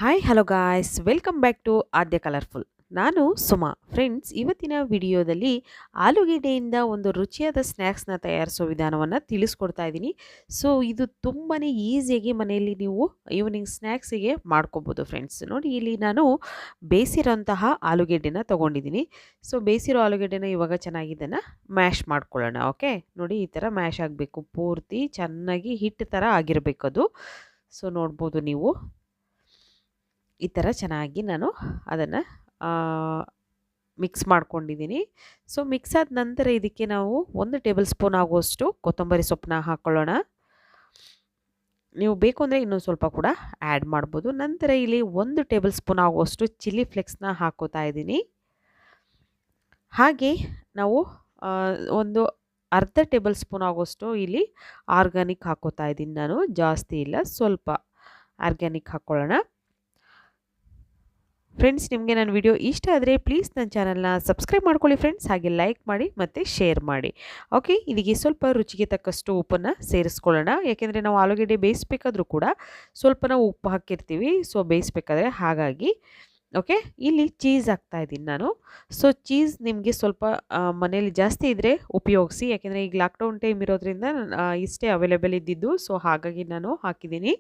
Hi hello guys welcome back to Aadya colourful. ನಾನು Suma. Friends, ಇವತ್ತಿನ ವಿಡಿಯೋದಲ್ಲಿ ಆಲೂಗೆಡ್ಡೆಯಿಂದ ಒಂದು ರುಚಿಯಾದ ಸ್ನ್ಯಾಕ್ಸ್ನ ತಯಾರಿಸೋ ವಿಧಾನವನ್ನು ತಿಳಿಸ್ಕೊಡ್ತಾ ಇದ್ದೀನಿ. ಸೊ ಇದು ತುಂಬಾ ಈಸಿಯಾಗಿ ಮನೆಯಲ್ಲಿ ನೀವು ಈವ್ನಿಂಗ್ ಸ್ನ್ಯಾಕ್ಸಿಗೆ ಮಾಡ್ಕೋಬೋದು ಫ್ರೆಂಡ್ಸ್. ನೋಡಿ, ಇಲ್ಲಿ ನಾನು ಬೇಯಿಸಿರೋಂತಹ ಆಲೂಗೆಡ್ಡೆನ ತೊಗೊಂಡಿದ್ದೀನಿ. ಸೊ ಬೇಯಿಸಿರೋ ಆಲೂಗೆಡ್ಡೆನ ಇವಾಗ ಚೆನ್ನಾಗಿ ಇದನ್ನು ಮ್ಯಾಶ್ ಮಾಡ್ಕೊಳ್ಳೋಣ. ಓಕೆ, ನೋಡಿ ಈ ಥರ ಮ್ಯಾಶ್ ಆಗಬೇಕು, ಪೂರ್ತಿ ಚೆನ್ನಾಗಿ ಹಿಟ್ಟು ಥರ ಆಗಿರಬೇಕು ಅದು. ಸೊ ನೋಡ್ಬೋದು ನೀವು, ಈ ಥರ ಚೆನ್ನಾಗಿ ನಾನು ಅದನ್ನು ಮಿಕ್ಸ್ ಮಾಡ್ಕೊಂಡಿದ್ದೀನಿ. ಸೊ ಮಿಕ್ಸ್ ಆದ ನಂತರ ಇದಕ್ಕೆ ನಾವು 1 ಟೇಬಲ್ ಸ್ಪೂನ್ ಆಗುವಷ್ಟು ಕೊತ್ತಂಬರಿ ಸೊಪ್ಪನ್ನ ಹಾಕ್ಕೊಳ್ಳೋಣ. ನೀವು ಬೇಕು ಅಂದರೆ ಇನ್ನೊಂದು ಸ್ವಲ್ಪ ಕೂಡ ಆ್ಯಡ್ ಮಾಡ್ಬೋದು. ನಂತರ ಇಲ್ಲಿ 1 ಟೇಬಲ್ ಸ್ಪೂನ್ ಆಗುವಷ್ಟು ಚಿಲ್ಲಿ ಫ್ಲೆಕ್ಸ್ನ ಹಾಕೋತಾ ಇದ್ದೀನಿ. ಹಾಗೆ ನಾವು ಒಂದು ಅರ್ಧ ಟೇಬಲ್ ಸ್ಪೂನ್ ಆಗುವಷ್ಟು ಇಲ್ಲಿ ಆರ್ಗ್ಯಾನಿಕ್ ಹಾಕೋತಾ ಇದ್ದೀನಿ ನಾನು. ಜಾಸ್ತಿ ಇಲ್ಲ, ಸ್ವಲ್ಪ ಆರ್ಗ್ಯಾನಿಕ್ ಹಾಕ್ಕೊಳ್ಳೋಣ. ಫ್ರೆಂಡ್ಸ್, ನಿಮಗೆ ನನ್ನ ವಿಡಿಯೋ ಇಷ್ಟ ಆದರೆ ಪ್ಲೀಸ್ ನನ್ನ ಚಾನಲ್ನ ಸಬ್ಸ್ಕ್ರೈಬ್ ಮಾಡ್ಕೊಳ್ಳಿ ಫ್ರೆಂಡ್ಸ್. ಹಾಗೆ ಲೈಕ್ ಮಾಡಿ ಮತ್ತು ಶೇರ್ ಮಾಡಿ. ಓಕೆ, ಇದಕ್ಕೆ ಸ್ವಲ್ಪ ರುಚಿಗೆ ತಕ್ಕಷ್ಟು ಉಪ್ಪನ್ನು ಸೇರಿಸ್ಕೊಳ್ಳೋಣ. ಯಾಕೆಂದರೆ ನಾವು ಆಲೂಗೆಡ್ಡೆ ಬೇಯಿಸ್ಬೇಕಾದ್ರೂ ಕೂಡ ಸ್ವಲ್ಪ ನಾವು ಉಪ್ಪು ಹಾಕಿರ್ತೀವಿ, ಸೊ ಬೇಯಿಸ್ಬೇಕಾದ್ರೆ. ಹಾಗಾಗಿ ಓಕೆ, ಇಲ್ಲಿ ಚೀಸ್ ಹಾಕ್ತಾಯಿದ್ದೀನಿ ನಾನು. ಸೊ ಚೀಸ್ ನಿಮಗೆ ಸ್ವಲ್ಪ ಮನೇಲಿ ಜಾಸ್ತಿ ಇದ್ದರೆ ಉಪಯೋಗಿಸಿ. ಯಾಕೆಂದರೆ ಈಗ ಲಾಕ್ಡೌನ್ ಟೈಮ್ ಇರೋದ್ರಿಂದ ಇಷ್ಟೇ ಅವೈಲೇಬಲ್ ಇದ್ದಿದ್ದು, ಸೊ ಹಾಗಾಗಿ ನಾನು ಹಾಕಿದ್ದೀನಿ.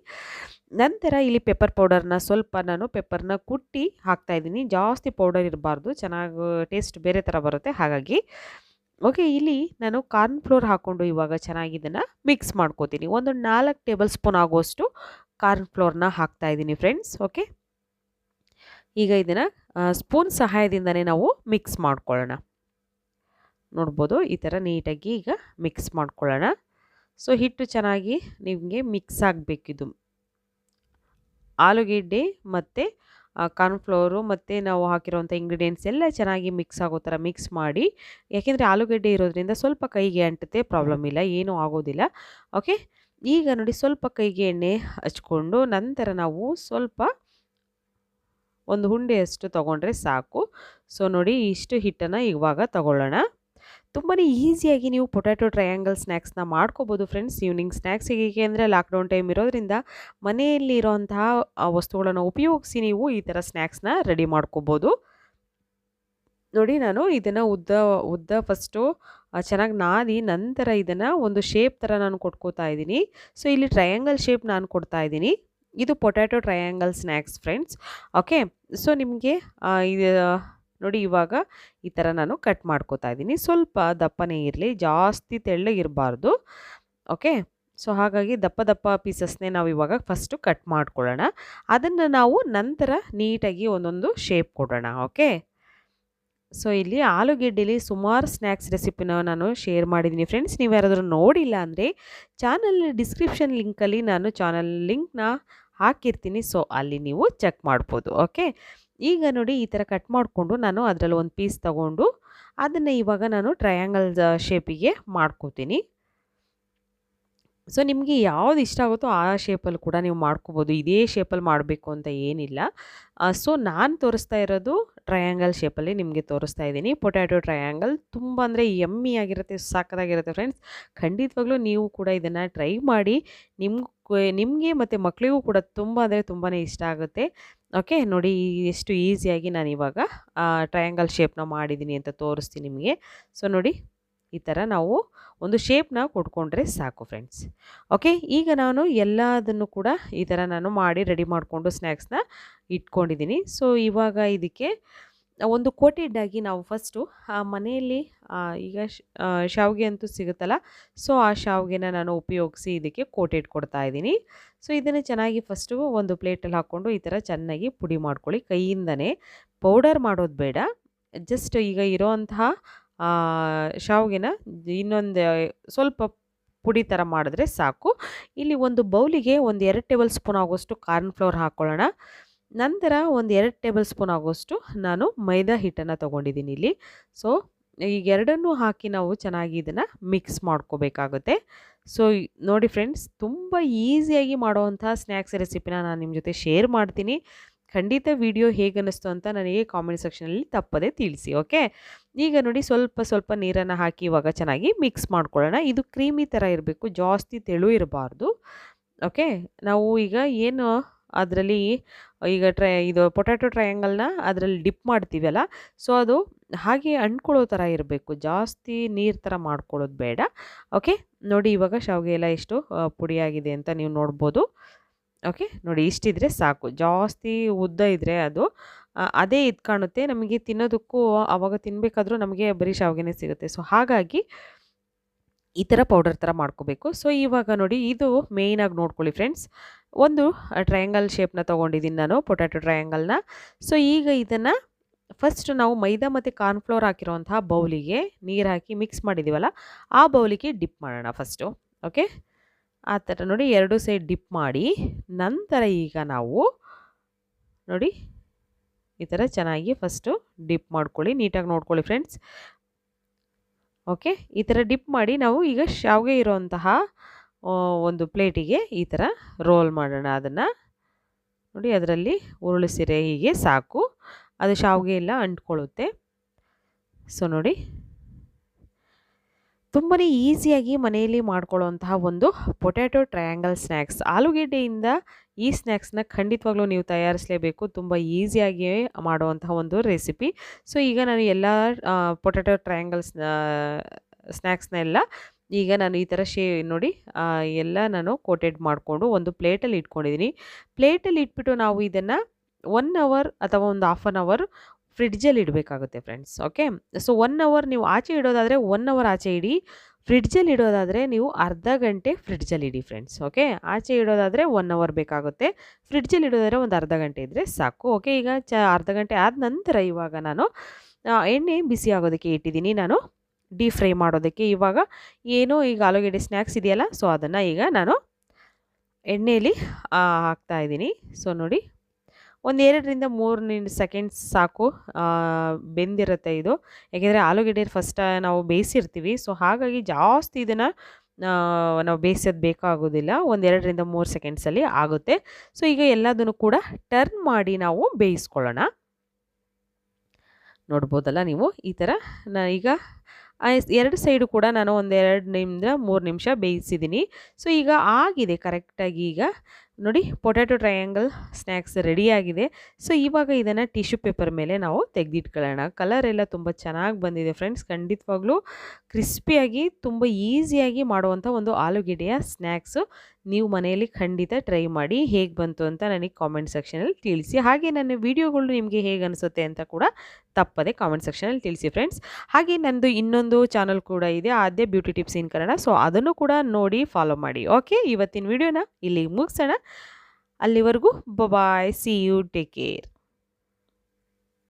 ನಂತರ ಇಲ್ಲಿ ಪೆಪ್ಪರ್ ಪೌಡರ್ನ ಸ್ವಲ್ಪ ನಾನು ಪೆಪ್ಪರ್ನ ಕುಟ್ಟಿ ಹಾಕ್ತಾಯಿದ್ದೀನಿ. ಜಾಸ್ತಿ ಪೌಡರ್ ಇರಬಾರ್ದು, ಚೆನ್ನಾಗಿ ಟೇಸ್ಟ್ ಬೇರೆ ಥರ ಬರುತ್ತೆ. ಹಾಗಾಗಿ ಓಕೆ, ಇಲ್ಲಿ ನಾನು ಕಾರ್ನ್ ಫ್ಲೋರ್ ಹಾಕ್ಕೊಂಡು ಇವಾಗ ಚೆನ್ನಾಗಿ ಇದನ್ನು ಮಿಕ್ಸ್ ಮಾಡ್ಕೋತೀನಿ. ಒಂದು 4 ಟೇಬಲ್ ಸ್ಪೂನ್ ಆಗುವಷ್ಟು ಕಾರ್ನ್ ಫ್ಲೋರ್ನ ಹಾಕ್ತಾಯಿದ್ದೀನಿ ಫ್ರೆಂಡ್ಸ್. ಓಕೆ, ಈಗ ಇದನ್ನು ಸ್ಪೂನ್ ಸಹಾಯದಿಂದನೇ ನಾವು ಮಿಕ್ಸ್ ಮಾಡ್ಕೊಳ್ಳೋಣ. ನೋಡ್ಬೋದು, ಈ ಥರ ನೀಟಾಗಿ ಈಗ ಮಿಕ್ಸ್ ಮಾಡ್ಕೊಳ್ಳೋಣ. ಸೊ ಹಿಟ್ಟು ಚೆನ್ನಾಗಿ ನಿಮಗೆ ಮಿಕ್ಸ್ ಆಗಬೇಕಿದು. ಆಲೂಗೆಡ್ಡೆ ಮತ್ತು ಕಾರ್ನ್ಫ್ಲೋರು ಮತ್ತು ನಾವು ಹಾಕಿರೋವಂಥ ಇಂಗ್ರೀಡಿಯೆಂಟ್ಸ್ ಎಲ್ಲ ಚೆನ್ನಾಗಿ ಮಿಕ್ಸ್ ಆಗೋ ಥರ ಮಿಕ್ಸ್ ಮಾಡಿ. ಯಾಕೆಂದರೆ ಆಲೂಗೆಡ್ಡೆ ಇರೋದ್ರಿಂದ ಸ್ವಲ್ಪ ಕೈಗೆ ಅಂಟುತ್ತೆ, ಪ್ರಾಬ್ಲಮ್ ಇಲ್ಲ, ಏನೂ ಆಗೋದಿಲ್ಲ. ಓಕೆ, ಈಗ ನೋಡಿ ಸ್ವಲ್ಪ ಕೈಗೆ ಎಣ್ಣೆ ಹಚ್ಕೊಂಡು ನಂತರ ನಾವು ಸ್ವಲ್ಪ ಒಂದು ಉಂಡೆಯಷ್ಟು ತೊಗೊಂಡ್ರೆ ಸಾಕು. ಸೊ ನೋಡಿ, ಇಷ್ಟು ಹಿಟ್ಟನ್ನು ಇವಾಗ ತಗೊಳ್ಳೋಣ. ತುಂಬಾ ಈಸಿಯಾಗಿ ನೀವು ಪೊಟ್ಯಾಟೊ ಟ್ರಯಾಂಗಲ್ ಸ್ನ್ಯಾಕ್ಸ್ನ ಮಾಡ್ಕೋಬೋದು ಫ್ರೆಂಡ್ಸ್ ಈವ್ನಿಂಗ್ ಸ್ನ್ಯಾಕ್ಸಿಗೆ. ಏಕೆಂದರೆ ಲಾಕ್ಡೌನ್ ಟೈಮ್ ಇರೋದ್ರಿಂದ ಮನೆಯಲ್ಲಿ ಇರೋವಂತಹ ವಸ್ತುಗಳನ್ನು ಉಪಯೋಗಿಸಿ ನೀವು ಈ ಥರ ಸ್ನ್ಯಾಕ್ಸ್ನ ರೆಡಿ ಮಾಡ್ಕೋಬೋದು. ನೋಡಿ, ನಾನು ಇದನ್ನು ಉದ್ದ ಫಸ್ಟು ಚೆನ್ನಾಗಿ ನಾದಿ ನಂತರ ಇದನ್ನು ಒಂದು ಶೇಪ್ ಥರ ನಾನು ಕೊಟ್ಕೋತಾ ಇದ್ದೀನಿ. ಸೊ ಇಲ್ಲಿ ಟ್ರಯಾಂಗಲ್ ಶೇಪ್ ನಾನು ಕೊಡ್ತಾ ಇದ್ದೀನಿ. ಇದು potato triangle snacks friends. Okay, so ನಿಮಗೆ ಇದು ನೋಡಿ, ಇವಾಗ ಈ ಥರ ನಾನು ಕಟ್ ಮಾಡ್ಕೋತಾ ಇದ್ದೀನಿ. ಸ್ವಲ್ಪ ದಪ್ಪನೇ ಇರಲಿ, ಜಾಸ್ತಿ ತೆಳ್ಳಗಿರಬಾರ್ದು. ಓಕೆ, ಸೊ ಹಾಗಾಗಿ ದಪ್ಪ ದಪ್ಪ ಪೀಸಸ್ನೇ ನಾವು ಇವಾಗ ಫಸ್ಟು ಕಟ್ ಮಾಡ್ಕೊಳ್ಳೋಣ. ಅದನ್ನು ನಾವು ನಂತರ ನೀಟಾಗಿ ಒಂದೊಂದು ಶೇಪ್ ಕೊಡೋಣ. ಓಕೆ, ಸೊ ಇಲ್ಲಿ ಆಲೂಗೆಡ್ಡೆಲಿ ಸುಮಾರು ಸ್ನ್ಯಾಕ್ಸ್ ರೆಸಿಪಿನ ನಾನು ಶೇರ್ ಮಾಡಿದ್ದೀನಿ ಫ್ರೆಂಡ್ಸ್. ನೀವು ಯಾರಾದರೂ ನೋಡಿಲ್ಲ ಅಂದರೆ ಚಾನಲ್ ಡಿಸ್ಕ್ರಿಪ್ಷನ್ ಲಿಂಕಲ್ಲಿ ನಾನು ಚಾನಲ್ ಲಿಂಕ್ನ ಹಾಕಿರ್ತೀನಿ. ಸೊ ಅಲ್ಲಿ ನೀವು ಚೆಕ್ ಮಾಡ್ಬೋದು. ಓಕೆ, ಈಗ ನೋಡಿ ಈ ಥರ ಕಟ್ ಮಾಡಿಕೊಂಡು ನಾನು ಅದರಲ್ಲಿ ಒಂದು ಪೀಸ್ ತೊಗೊಂಡು ಅದನ್ನು ಇವಾಗ ನಾನು ಟ್ರಯಾಂಗಲ್ ಶೇಪಿಗೆ ಮಾಡ್ಕೋತೀನಿ. ಸೊ ನಿಮಗೆ ಯಾವ್ದು ಇಷ್ಟ ಆಗುತ್ತೋ ಆ ಶೇಪಲ್ಲಿ ಕೂಡ ನೀವು ಮಾಡ್ಕೋಬೋದು. ಇದೇ ಶೇಪಲ್ಲಿ ಮಾಡಬೇಕು ಅಂತ ಏನಿಲ್ಲ. ಸೊ ನಾನು ತೋರಿಸ್ತಾ ಇರೋದು ಟ್ರಯಾಂಗಲ್ ಶೇಪಲ್ಲಿ ನಿಮಗೆ ತೋರಿಸ್ತಾ ಇದ್ದೀನಿ. ಪೊಟ್ಯಾಟೊ ಟ್ರಯಾಂಗಲ್ ತುಂಬ ಅಂದರೆ ಯಮ್ಮಿ ಆಗಿರುತ್ತೆ, ಸಾಕದಾಗಿರುತ್ತೆ ಫ್ರೆಂಡ್ಸ್. ಖಂಡಿತವಾಗ್ಲೂ ನೀವು ಕೂಡ ಇದನ್ನು ಟ್ರೈ ಮಾಡಿ. ನಿಮಗೆ ಮತ್ತು ಮಕ್ಕಳಿಗೂ ಕೂಡ ತುಂಬ ಅಂದರೆ ತುಂಬಾ ಇಷ್ಟ ಆಗುತ್ತೆ. ಓಕೆ, ನೋಡಿ ಎಷ್ಟು ಈಸಿಯಾಗಿ ನಾನು ಇವಾಗ ಟ್ರಯಾಂಗಲ್ ಶೇಪ್ನ ಮಾಡಿದ್ದೀನಿ ಅಂತ ತೋರಿಸ್ತೀನಿ ನಿಮಗೆ. ಸೊ ನೋಡಿ, ಈ ಥರ ನಾವು ಒಂದು ಶೇಪ್ನ ಕೊಟ್ಕೊಂಡ್ರೆ ಸಾಕು ಫ್ರೆಂಡ್ಸ್. ಓಕೆ, ಈಗ ನಾನು ಎಲ್ಲದನ್ನು ಕೂಡ ಈ ಥರ ನಾನು ಮಾಡಿ ರೆಡಿ ಮಾಡಿಕೊಂಡು ಸ್ನ್ಯಾಕ್ಸ್ನ ಇಟ್ಕೊಂಡಿದ್ದೀನಿ. ಸೊ ಇವಾಗ ಇದಕ್ಕೆ ಒಂದು ಕೋಟೆಡ್ ಆಗಿ ನಾವು ಫಸ್ಟು ಮನೆಯಲ್ಲಿ ಈಗ ಶಾವಿಗೆ ಅಂತೂ ಸಿಗುತ್ತಲ್ಲ, ಸೊ ಆ ಶಾವಿಗೆನ ನಾನು ಉಪಯೋಗಿಸಿ ಇದಕ್ಕೆ ಕೋಟೆಡ್ ಕೊಡ್ತಾ ಇದ್ದೀನಿ. ಸೊ ಇದನ್ನು ಚೆನ್ನಾಗಿ ಫಸ್ಟು ಒಂದು ಪ್ಲೇಟಲ್ಲಿ ಹಾಕ್ಕೊಂಡು ಈ ಥರ ಚೆನ್ನಾಗಿ ಪುಡಿ ಮಾಡ್ಕೊಳ್ಳಿ ಕೈಯಿಂದನೇ. ಪೌಡರ್ ಮಾಡೋದು ಬೇಡ, ಜಸ್ಟ್ ಈಗ ಇರೋವಂತಹ ಶಾವಿಗೆನ ಇನ್ನೊಂದು ಸ್ವಲ್ಪ ಪುಡಿ ಥರ ಮಾಡಿದ್ರೆ ಸಾಕು. ಇಲ್ಲಿ ಒಂದು ಬೌಲಿಗೆ ಒಂದು 2 ಟೇಬಲ್ ಸ್ಪೂನ್ ಆಗೋಷ್ಟು ಕಾರ್ನ್ ಫ್ಲೋರ್ ಹಾಕ್ಕೊಳ್ಳೋಣ. ನಂತರ ಒಂದು 2 ಟೇಬಲ್ ಸ್ಪೂನ್ ಆಗೋಷ್ಟು ನಾನು ಮೈದಾ ಹಿಟ್ಟನ್ನು ತೊಗೊಂಡಿದ್ದೀನಿ ಇಲ್ಲಿ. ಸೊ ಈಗ ಎರಡನ್ನೂ ಹಾಕಿ ನಾವು ಚೆನ್ನಾಗಿ ಇದನ್ನು ಮಿಕ್ಸ್ ಮಾಡ್ಕೋಬೇಕಾಗುತ್ತೆ. ಸೊ ನೋಡಿ ಫ್ರೆಂಡ್ಸ್, ತುಂಬ ಈಸಿಯಾಗಿ ಮಾಡೋವಂಥ ಸ್ನ್ಯಾಕ್ಸ್ ರೆಸಿಪಿನ ನಾನು ನಿಮ್ಮ ಜೊತೆ ಶೇರ್ ಮಾಡ್ತೀನಿ. ಖಂಡಿತ ವಿಡಿಯೋ ಹೇಗೆ ಅನ್ನಿಸ್ತು ಅಂತ ನನಗೆ ಕಾಮೆಂಟ್ ಸೆಕ್ಷನಲ್ಲಿ ತಪ್ಪದೇ ತಿಳಿಸಿ. ಓಕೆ, ಈಗ ನೋಡಿ ಸ್ವಲ್ಪ ನೀರನ್ನು ಹಾಕಿ ಇವಾಗ ಚೆನ್ನಾಗಿ ಮಿಕ್ಸ್ ಮಾಡ್ಕೊಳ್ಳೋಣ. ಇದು ಕ್ರೀಮಿ ಥರ ಇರಬೇಕು, ಜಾಸ್ತಿ ತೆಳು ಇರಬಾರ್ದು. ಓಕೆ, ನಾವು ಈಗ ಏನು ಅದರಲ್ಲಿ ಈಗ ಇದು ಪೊಟ್ಯಾಟೊ ಟ್ರಯಾಂಗಲ್ನ ಅದರಲ್ಲಿ ಡಿಪ್ ಮಾಡ್ತೀವಲ್ಲ, ಸೊ ಅದು ಹಾಗೆ ಅಂಟ್ಕೊಳ್ಳೋ ಥರ ಇರಬೇಕು, ಜಾಸ್ತಿ ನೀರು ಥರ ಮಾಡ್ಕೊಳ್ಳೋದು ಬೇಡ. ಓಕೆ, ನೋಡಿ ಇವಾಗ ಶಾವಿಗೆ ಎಲ್ಲ ಎಷ್ಟು ಪುಡಿಯಾಗಿದೆ ಅಂತ ನೀವು ನೋಡ್ಬೋದು. ಓಕೆ, ನೋಡಿ ಇಷ್ಟಿದ್ರೆ ಸಾಕು, ಜಾಸ್ತಿ ಉದ್ದ ಇದ್ದರೆ ಅದು ಅದೇ ಇದು ಕಾಣುತ್ತೆ ನಮಗೆ, ತಿನ್ನೋದಕ್ಕೂ ಆವಾಗ ತಿನ್ನಬೇಕಾದ್ರೂ ನಮಗೆ ಬರೀ ಶಾವಿಗೆನೇ ಸಿಗುತ್ತೆ. ಸೊ ಹಾಗಾಗಿ ಈ ಥರ ಪೌಡರ್ ಥರ ಮಾಡ್ಕೋಬೇಕು. ಸೊ ಇವಾಗ ನೋಡಿ ಇದು ಮೇಯ್ನಾಗಿ ನೋಡ್ಕೊಳ್ಳಿ ಫ್ರೆಂಡ್ಸ್, ಒಂದು ಟ್ರಯಾಂಗಲ್ ಶೇಪ್ನ ತೊಗೊಂಡಿದ್ದೀನಿ ನಾನು, ಪೊಟ್ಯಾಟೊ ಟ್ರಯಾಂಗಲ್ನ. ಸೊ ಈಗ ಇದನ್ನು ಫಸ್ಟ್ ನಾವು ಮೈದಾ ಮತ್ತು ಕಾರ್ನ್ಫ್ಲೋರ್ ಹಾಕಿರೋಂತಹ ಬೌಲಿಗೆ ನೀರು ಹಾಕಿ ಮಿಕ್ಸ್ ಮಾಡಿದ್ದೀವಲ್ಲ, ಆ ಬೌಲಿಗೆ ಡಿಪ್ ಮಾಡೋಣ ಫಸ್ಟು. ಓಕೆ, ಆ ಥರ ನೋಡಿ 2 ಸೈಡ್ ಡಿಪ್ ಮಾಡಿ, ನಂತರ ಈಗ ನಾವು ನೋಡಿ ಈ ಥರ ಚೆನ್ನಾಗಿ ಫಸ್ಟು ಡಿಪ್ ಮಾಡ್ಕೊಳ್ಳಿ, ನೀಟಾಗಿ ನೋಡ್ಕೊಳ್ಳಿ ಫ್ರೆಂಡ್ಸ್. ಓಕೆ, ಈ ಥರ ಡಿಪ್ ಮಾಡಿ ನಾವು ಈಗ ಶಾವಿಗೆ ಇರೋಂತಹ ಒಂದು ಪ್ಲೇಟಿಗೆ ಈ ಥರ ರೋಲ್ ಮಾಡೋಣ. ಅದನ್ನು ನೋಡಿ ಅದರಲ್ಲಿ ಉರುಳಿಸಿರೆ ಹೀಗೆ ಸಾಕು, ಅದು ಶಾವಿಗೆ ಎಲ್ಲ ಅಂಟ್ಕೊಳ್ಳುತ್ತೆ. ಸೊ ನೋಡಿ ತುಂಬಾ ಈಸಿಯಾಗಿ ಮನೆಯಲ್ಲಿ ಮಾಡ್ಕೊಳ್ಳೋವಂತಹ ಒಂದು ಪೊಟ್ಯಾಟೊ ಟ್ರಯಾಂಗಲ್ ಸ್ನ್ಯಾಕ್ಸ್. ಆಲೂಗೆಡ್ಡೆಯಿಂದ ಈ ಸ್ನ್ಯಾಕ್ಸ್ನ ಖಂಡಿತವಾಗ್ಲೂ ನೀವು ತಯಾರಿಸಲೇಬೇಕು, ತುಂಬ ಈಸಿಯಾಗಿ ಮಾಡುವಂತಹ ಒಂದು ರೆಸಿಪಿ. ಸೊ ಈಗ ನಾನು ಎಲ್ಲ ಪೊಟ್ಯಾಟೊ ಟ್ರಯಾಂಗಲ್ಸ್ ಸ್ನ್ಯಾಕ್ಸ್ನೆಲ್ಲ ಈಗ ನಾನು ಈ ಥರ ನೋಡಿ ಎಲ್ಲ ನಾನು ಕೋಟೆಡ್ ಮಾಡಿಕೊಂಡು ಒಂದು ಪ್ಲೇಟಲ್ಲಿ ಇಟ್ಕೊಂಡಿದ್ದೀನಿ. ಪ್ಲೇಟಲ್ಲಿ ಇಟ್ಬಿಟ್ಟು ನಾವು ಇದನ್ನು 1 ಅವರ್ ಅಥವಾ ಒಂದು ಹಾಫ್ ಆನ್ ಅವರ್ ಫ್ರಿಡ್ಜಲ್ಲಿ ಇಡಬೇಕಾಗುತ್ತೆ ಫ್ರೆಂಡ್ಸ್. ಓಕೆ, ಸೊ 1 ಅವರ್ ನೀವು ಆಚೆ ಇಡೋದಾದರೆ 1 ಅವರ್ ಆಚೆ ಇಡಿ, ಫ್ರಿಡ್ಜಲ್ಲಿ ಇಡೋದಾದರೆ ನೀವು ಅರ್ಧ ಗಂಟೆ ಫ್ರಿಡ್ಜಲ್ಲಿ ಇಡಿ ಫ್ರೆಂಡ್ಸ್. ಓಕೆ, ಆಚೆ ಇಡೋದಾದರೆ 1 ಅವರ್ ಬೇಕಾಗುತ್ತೆ, ಫ್ರಿಡ್ಜಲ್ಲಿ ಇಡೋದಾದರೆ ಒಂದು ಅರ್ಧ ಗಂಟೆ ಇದ್ದರೆ ಸಾಕು. ಓಕೆ, ಈಗ ಅರ್ಧ ಗಂಟೆ ಆದ ನಂತರ ಇವಾಗ ನಾನು ಎಣ್ಣೆ ಬಿಸಿ ಆಗೋದಕ್ಕೆ ಇಟ್ಟಿದ್ದೀನಿ, ನಾನು ಡೀಪ್ ಫ್ರೈ ಮಾಡೋದಕ್ಕೆ. ಇವಾಗ ಏನು ಈಗ ಆಲೂಗೆಡ್ಡೆ ಸ್ನ್ಯಾಕ್ಸ್ ಇದೆಯಲ್ಲ, ಸೊ ಅದನ್ನು ಈಗ ನಾನು ಎಣ್ಣೆಯಲ್ಲಿ ಹಾಕ್ತಾಯಿದ್ದೀನಿ. ಸೊ ನೋಡಿ ಒಂದು 2ರಿಂದ 3 ಸೆಕೆಂಡ್ಸ್ ಸಾಕು, ಬೆಂದಿರುತ್ತೆ ಇದು. ಯಾಕೆಂದರೆ ಆಲೂಗೆಡ್ಡೆ ಫಸ್ಟ್ ನಾವು ಬೇಯಿಸಿರ್ತೀವಿ, ಸೊ ಹಾಗಾಗಿ ಜಾಸ್ತಿ ಇದನ್ನು ನಾವು ಬೇಯಿಸೋದು ಬೇಕಾಗೋದಿಲ್ಲ, ಒಂದು 2ರಿಂದ 3 ಸೆಕೆಂಡ್ಸಲ್ಲಿ ಆಗುತ್ತೆ. ಸೊ ಈಗ ಎಲ್ಲದನ್ನು ಕೂಡ ಟರ್ನ್ ಮಾಡಿ ನಾವು ಬೇಯಿಸ್ಕೊಳ್ಳೋಣ. ನೋಡ್ಬೋದಲ್ಲ ನೀವು ಈ ಥರ. ಈಗ 2 ಸೈಡು ಕೂಡ ನಾನು ಒಂದು 2ರಿಂದ 3 ನಿಮಿಷ ಬೇಯಿಸಿದ್ದೀನಿ. ಸೊ ಈಗ ಆಗಿದೆ ಕರೆಕ್ಟಾಗಿ. ಈಗ ನೋಡಿ ಪೊಟ್ಯಾಟೊ ಟ್ರಯಾಂಗಲ್ ಸ್ನ್ಯಾಕ್ಸ್ ರೆಡಿಯಾಗಿದೆ. ಸೊ ಇವಾಗ ಇದನ್ನು ಟಿಶ್ಯೂ ಪೇಪರ್ ಮೇಲೆ ನಾವು ತೆಗೆದಿಟ್ಕೊಳ್ಳೋಣ. ಕಲರ್ ಎಲ್ಲ ತುಂಬ ಚೆನ್ನಾಗಿ ಬಂದಿದೆ ಫ್ರೆಂಡ್ಸ್, ಖಂಡಿತವಾಗ್ಲೂ ಕ್ರಿಸ್ಪಿಯಾಗಿ ತುಂಬ ಈಸಿಯಾಗಿ ಮಾಡುವಂಥ ಒಂದು ಆಲೂಗೆಡ್ಡೆಯ ಸ್ನ್ಯಾಕ್ಸು. ನೀವು ಮನೆಯಲ್ಲಿ ಖಂಡಿತ ಟ್ರೈ ಮಾಡಿ, ಹೇಗೆ ಬಂತು ಅಂತ ನನಗೆ ಕಾಮೆಂಟ್ ಸೆಕ್ಷನಲ್ಲಿ ತಿಳಿಸಿ. ಹಾಗೆ ನನ್ನ ವೀಡಿಯೋಗಳು ನಿಮಗೆ ಹೇಗೆ ಅನಿಸುತ್ತೆ ಅಂತ ಕೂಡ ತಪ್ಪದೆ ಕಾಮೆಂಟ್ ಸೆಕ್ಷನಲ್ಲಿ ತಿಳಿಸಿ ಫ್ರೆಂಡ್ಸ್. ಹಾಗೆ ನನ್ನದು ಇನ್ನೊಂದು ಚಾನಲ್ ಕೂಡ ಇದೆ, Aadya beauty tips in Kannada. So ಅದನ್ನು ಕೂಡ ನೋಡಿ ಫಾಲೋ ಮಾಡಿ. ಓಕೆ, ಇವತ್ತಿನ ವಿಡಿಯೋನ ಇಲ್ಲಿಗೆ ಮುಗಿಸೋಣ. ಅಲ್ಲಿವರೆಗೂ ಬಾಯ್, ಸಿ ಯು, ಟೇಕ್ ಕೇರ್.